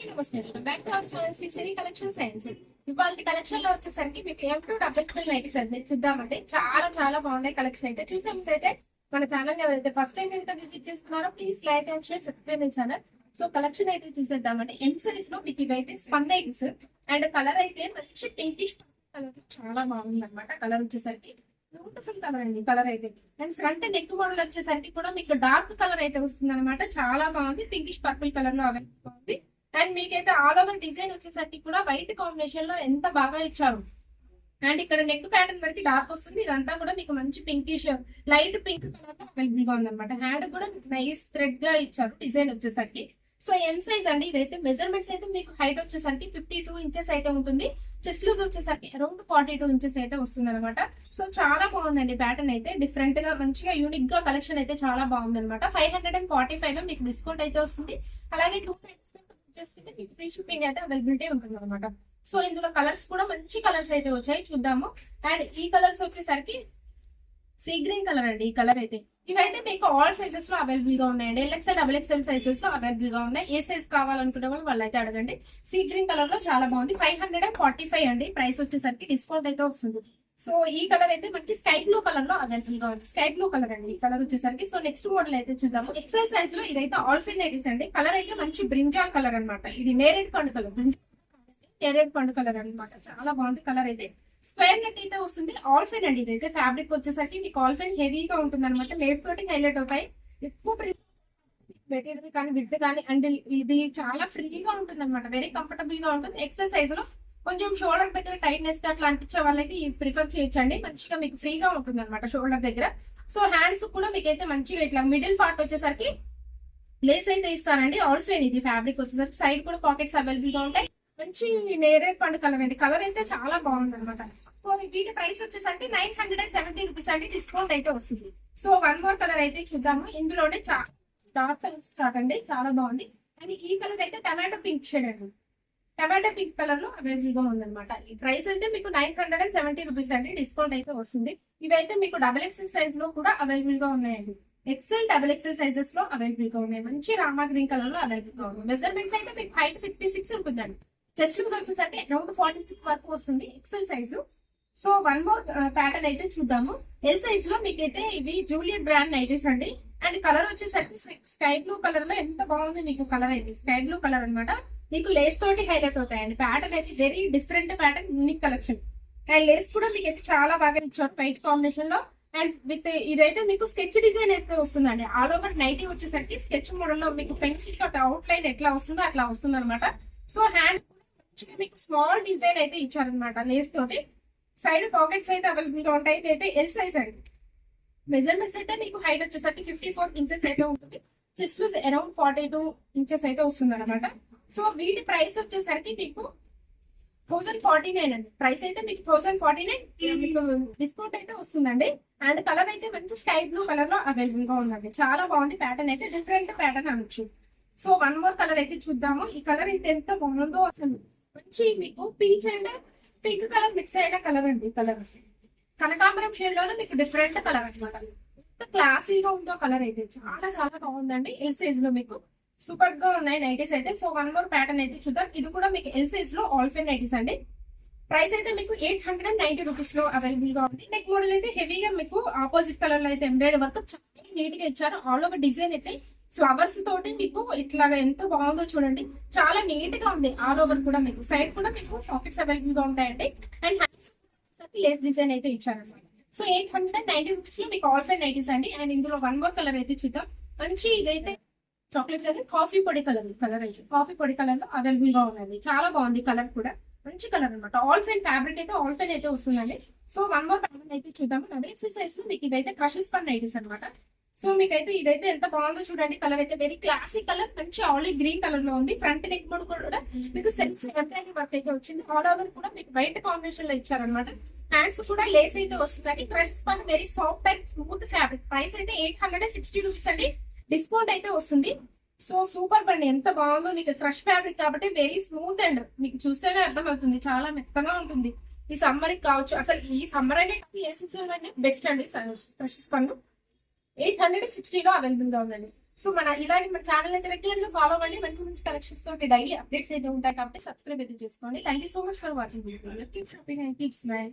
అందరికీ నమస్తే. Welcome back to our channel Sri Siri collection science. ఇవాళ కలెక్షన్ లో వచ్చేసరికి మీకు M2 నైటీస్ అయితే చూద్దామంటే చాలా చాలా బాగున్నాయి కలెక్షన్ అయితే చూసే ముందు అయితే మన ఛానల్ ఎవరైతే ఫస్ట్ టైం కనుక విజిట్ చేస్తున్నారో please like and share subscribe my channel. So collection అయితే చూసేద్దామంటే ఎం సిరీస్ లో మీకు ఇవైతే స్పన్ నైటీస్ అండ్ కలర్ అయితే మంచి పింకిష్ కలర్ చాలా బాగుంది అనమాట. కలర్ వచ్చేసరికి బ్యూటిఫుల్ కలర్ అండి కలర్ అయితే. అండ్ ఫ్రంట్ నెక్ మోడల్ వచ్చేసరికి కూడా మీకు డార్క్ కలర్ అయితే వస్తుంది అనమాట. చాలా బాగుంది, పింకిష్ పర్పుల్ కలర్ లో అవైలబుల్ ఉంది. అండ్ మీకైతే ఆల్ ఓవర్ డిజైన్ వచ్చేసరికి కూడా వైట్ కాంబినేషన్ లో ఎంత బాగా ఇచ్చారు. అండ్ ఇక్కడ నెక్ ప్యాటర్న్ వరకు డార్క్ వస్తుంది. ఇదంతా కూడా మీకు మంచి పింకిష్ లైట్ పింక్ కలర్ లో అవైలబుల్ గా ఉందన్నమాట. హ్యాండ్ కూడా నైస్ థ్రెడ్ గా ఇచ్చారు డిజైన్ వచ్చేసరికి. సో ఎం సైజ్ అండి ఇదైతే. మెజర్మెంట్స్ అయితే మీకు హైట్ వచ్చేసరికి 52 ఇంచెస్ అయితే ఉంటుంది. చెస్ట్ లూజ్ వచ్చేసరికి అరౌండ్ 42 ఇంచెస్ అయితే వస్తుంది అనమాట. సో చాలా బాగుందండి ప్యాటర్న్ అయితే. డిఫరెంట్ గా మంచిగా యూనిక్ గా కలెక్షన్ అయితే చాలా బాగుంది అనమాట. 545 లో మీకు డిస్కౌంట్ అయితే వస్తుంది. అలాగే 2 చేసుకుంటే మీకు ఫ్రీ షిప్పింగ్ అయితే అవైలబిలిటీ ఉంటుంది అనమాట. సో ఇందులో కలర్స్ కూడా మంచి కలర్స్ అయితే వచ్చాయి చూద్దాము. అండ్ ఈ కలర్స్ వచ్చేసరికి సీ గ్రీన్ కలర్ అండి ఈ కలర్ అయితే. ఇవైతే మీకు ఆల్ సైజెస్ లో అవైలబుల్ గా ఉన్నాయండి. LXL XXL సైజెస్ లో అవైలబుల్ గా ఉన్నాయి. ఏ సైజ్ కావాలనుకునే వాళ్ళు అయితే అడగండి. సీ గ్రీన్ కలర్ లో చాలా బాగుంది. 545 అండి ప్రైస్ వచ్చేసరికి. డిస్కౌంట్ అయితే వస్తుంది. సో ఈ కలర్ అయితే మంచి స్కై బ్లూ కలర్ లో అవైలబుల్ గా ఉంది. స్కై బ్లూ కలర్ అండి ఈ కలర్ వచ్చేసరికి. సో నెక్స్ట్ మోడల్ అయితే చూద్దాము. ఎక్సెల్ సైజ్ లో ఇదైతే ఆల్ఫిన్ నైటీస్ అండి. కలర్ అయితే మంచి బ్రింజాల్ కలర్ అనమాట. ఇది నేరేడ్ పండు కలర్, నేరేడ్ పండు కలర్ అనమాట. చాలా బాగుంది కలర్ అయితే. స్క్వేర్ నెక్ అయితే వస్తుంది. ఆల్ఫిన్ అండి ఇదైతే. ఫ్యాబ్రిక్ వచ్చేసరికి మీకు ఆల్ఫిన్ హెవీగా ఉంటుంది అనమాట. లేస్ తోటి హైలైట్ అవుతాయి. ఎక్కువ మెటీరియల్ కానీ విత్ కానీ అండ్ ఇది చాలా ఫ్రీగా ఉంటుంది అనమాట. వెరీ కంఫర్టబుల్ గా ఉంటుంది. ఎక్సెల్ సైజ్ లో కొంచెం షోల్డర్ దగ్గర టైట్నెస్ అట్లా అనిపించే వాళ్ళైతే ప్రిఫర్ చేయొచ్చండి. మంచిగా మీకు ఫ్రీగా ఉంటుంది అనమాట షోల్డర్ దగ్గర. సో హ్యాండ్స్ కూడా మీకైతే మంచిగా ఇట్లా మిడిల్ పార్ట్ వచ్చేసరికి లేస్ అయితే ఇస్తారండి. ఆల్ఫిన్ ఇది ఫ్యాబ్రిక్ వచ్చేసరికి. సైడ్ కూడా పాకెట్స్ అవైలబుల్ గా ఉంటాయి. మంచి నేరేడ్ పండు కలర్ అండి. కలర్ అయితే చాలా బాగుంది అనమాట. సో వీటి ప్రైస్ వచ్చేసరికి 970 రూపీస్ అండి. డిస్కౌంట్ అయితే వస్తుంది. సో వన్ మోర్ కలర్ అయితే చూద్దాము. ఇందులోనే డార్క్ కలర్ స్టార్ట్ అండి. చాలా బాగుంది. అండ్ ఈ కలర్ అయితే టమాటో పింక్ షేడ్ అండి. టమాటో పింక్ కలర్ లో అవైలబుల్ గా ఉందన్నమాట. ఈ ప్రైస్ అయితే మీకు 970 రూపీస్ అండి. డిస్కౌంట్ అయితే వస్తుంది. ఇవైతే మీకు XXL సైజ్ లో కూడా అవైలబుల్ గా ఉన్నాయండి. XL XXL సైజెస్ లో అవైలబుల్ గా ఉన్నాయి. మంచి రామా గ్రీన్ కలర్ లో అవైలబుల్ గా ఉంది. మెజర్మెంట్స్ అయితే మీకు హైట్ 56 ఉంటుందండి. చెస్ట్ లూజ్ వచ్చేసరికి అరౌండ్ 46 వరకు వస్తుంది XL size. So one more pattern అయితే చూద్దాము. ఎల్ సైజ్ లో మీకైతే ఇవి జూలియట్ బ్రాండ్ నైటీస్ అండి. అండ్ కలర్ వచ్చేసరికి స్కై బ్లూ కలర్ లో ఎంత బాగుంది మీకు కలర్ అయితే. స్కై బ్లూ కలర్ అనమాట. మీకు లేస్ తోటి హైలైట్ అవుతాయండి. ప్యాటర్న్ అయితే very different pattern, unique collection. And Lay's కూడా మీకు అయితే చాలా బాగా ఇచ్చారు వైట్ కాంబినేషన్ లో. అండ్ విత్ ఇదైతే మీకు స్కెచ్ డిజైన్ అయితే వస్తుందండి. ఆల్ ఓవర్ నైటీ వచ్చేసరికి స్కెచ్ మోడల్ లో మీకు పెన్సిల్ కట్ అవుట్ లైన్ ఎట్లా వస్తుందో అట్లా వస్తుంది అనమాట. సో హ్యాండ్ మీకు స్మాల్ డిజైన్ అయితే ఇచ్చారనమాట లేస్ తోటి. సైడ్ పాకెట్స్ అయితే అవైలబుల్ గా ఉంటాయి. ఇదైతే ఎల్ సైజ్ అండి. మెజర్మెంట్స్ అయితే మీకు హైట్ వచ్చేసరికి 54 ఇంచెస్ అయితే ఉంటుంది. చెస్ట్ లూజ్ అరౌండ్ 42 ఇంచెస్ అయితే వస్తుంది అనమాట. సో వీటి ప్రైస్ వచ్చేసరికి మీకు 1049 అండి. ప్రైస్ అయితే మీకు 1049 మీకు డిస్కౌంట్ అయితే వస్తుందండి. అండ్ కలర్ అయితే మంచి స్కై బ్లూ కలర్ లో అవైలబుల్ గా ఉందండి. చాలా బాగుంది ప్యాటర్న్ అయితే. డిఫరెంట్ ప్యాటర్న్ అనొచ్చు. సో వన్ మోర్ కలర్ అయితే చూద్దాము. ఈ కలర్ అయితే ఎంత బాగుందో అసలు. మంచి మీకు peach and pink colour mix అయిన కలర్ అండి. కలర్ కనకాంబరం షేడ్ లోనే మీకు డిఫరెంట్ కలర్ అనమాట. ఎంత క్లాసీగా ఉందో కలర్ అయితే. చాలా చాలా బాగుందండి. ఎల్ సైజ్ లో మీకు సూపర్ గా ఉన్నాయి నైటీస్ అయితే. సో వన్ మోర్ ప్యాటర్న్ అయితే చూద్దాం. ఇది కూడా మీకు ఎల్ సైజ్ లో ఆల్ఫిన్ నైటీస్ అండి. ప్రైస్ అయితే మీకు 890 రూపీస్ లో అవైలబుల్ గా ఉంది. నెక్ మోడల్ అయితే హెవీగా మీకు ఆపోజిట్ కలర్ లో అయితే ఎంబ్రాయిడరీ వర్క్ చాలా నీట్ గా ఇచ్చారు. ఆల్ ఓవర్ డిజైన్ అయితే ఫ్లవర్స్ తోటి మీకు ఇట్లాగా ఎంత బాగుందో చూడండి. చాలా నీట్ గా ఉంది. ఆల్ ఓవర్ కూడా మీకు సైడ్ కూడా మీకు పాకెట్స్ అవైలబుల్ గా ఉంటాయండి. అండ్ హ్యాండ్స్ లేస్ డిజైన్ అయితే ఇచ్చారనమాట. సో 890 రూపీస్ లో మీకు ఆల్ఫైన్ నైటీస్ అండి. అండ్ ఇందులో వన్ మోర్ కలర్ అయితే చూద్దాం. మంచి ఇదైతే చాక్లెట్ కదా, కాఫీ పొడి కలర్. కలర్ అయితే కాఫీ పొడి కలర్ లో అవైలబుల్ గా ఉందండి. చాలా బాగుంది కలర్ కూడా. మంచి కలర్ అనమాట. ఆల్ఫైన్ ఫ్యాబ్రిక్ అయితే ఆల్ఫైన్ అయితే వస్తుందండి. సో వన్ మోర్ ప్యాటర్న్ అయితే చూద్దాము. XXL సైజ్ లో మీకు ఇవైతే క్రషెస్ పర్ నైటీస్ అనమాట. సో మీకైతే ఇదైతే ఎంత బాగుందో చూడండి. కలర్ అయితే వెరీ క్లాసిక్ కలర్. మంచి ఆలివ్ గ్రీన్ కలర్ లో ఉంది. ఫ్రంట్ నెక్ మోడ్ కూడా మీకు సెల్ఫ్ ఎంబ్రాయిడరీ వర్క్ అయితే వచ్చింది. ఆల్ ఓవర్ కూడా మీకు వైట్ కాంబినేషన్ లో ఇచ్చారనమాట. హ్యాండ్స్ కూడా లేస్ అయితే వస్తుందండి. Crushes per very soft and smooth fabric. Price అయితే 860 రూపీస్ అండి. డిస్కౌంట్ అయితే వస్తుంది. సో సూపర్ బండి. ఎంత బాగుందో. మీకు క్రష్ ఫ్యాబ్రిక్ కాబట్టి వెరీ స్మూత్ అండ్ మీకు చూస్తేనే అర్థమవుతుంది. చాలా మెత్తగా ఉంటుంది. ఈ సమ్మర్ కి కావచ్చు. అసలు ఈ సమ్మర్ అనేది బెస్ట్ అండి. క్రషెస్ పన్ను 860 లో అవైలబుల్ గా ఉందండి. సో ఇలాగే మన ఛానల్ అయితే రెగ్యులర్ గా ఫాలో అవ్వండి. మంచి మంచి కలెక్షన్స్ తోటి డైలీ అప్డేట్స్ అయితే ఉంటాయి కాబట్టి సబ్స్క్రైబ్ అయితే చేసుకోండి. Thank you so much for watching. Keep shopping and keep smile.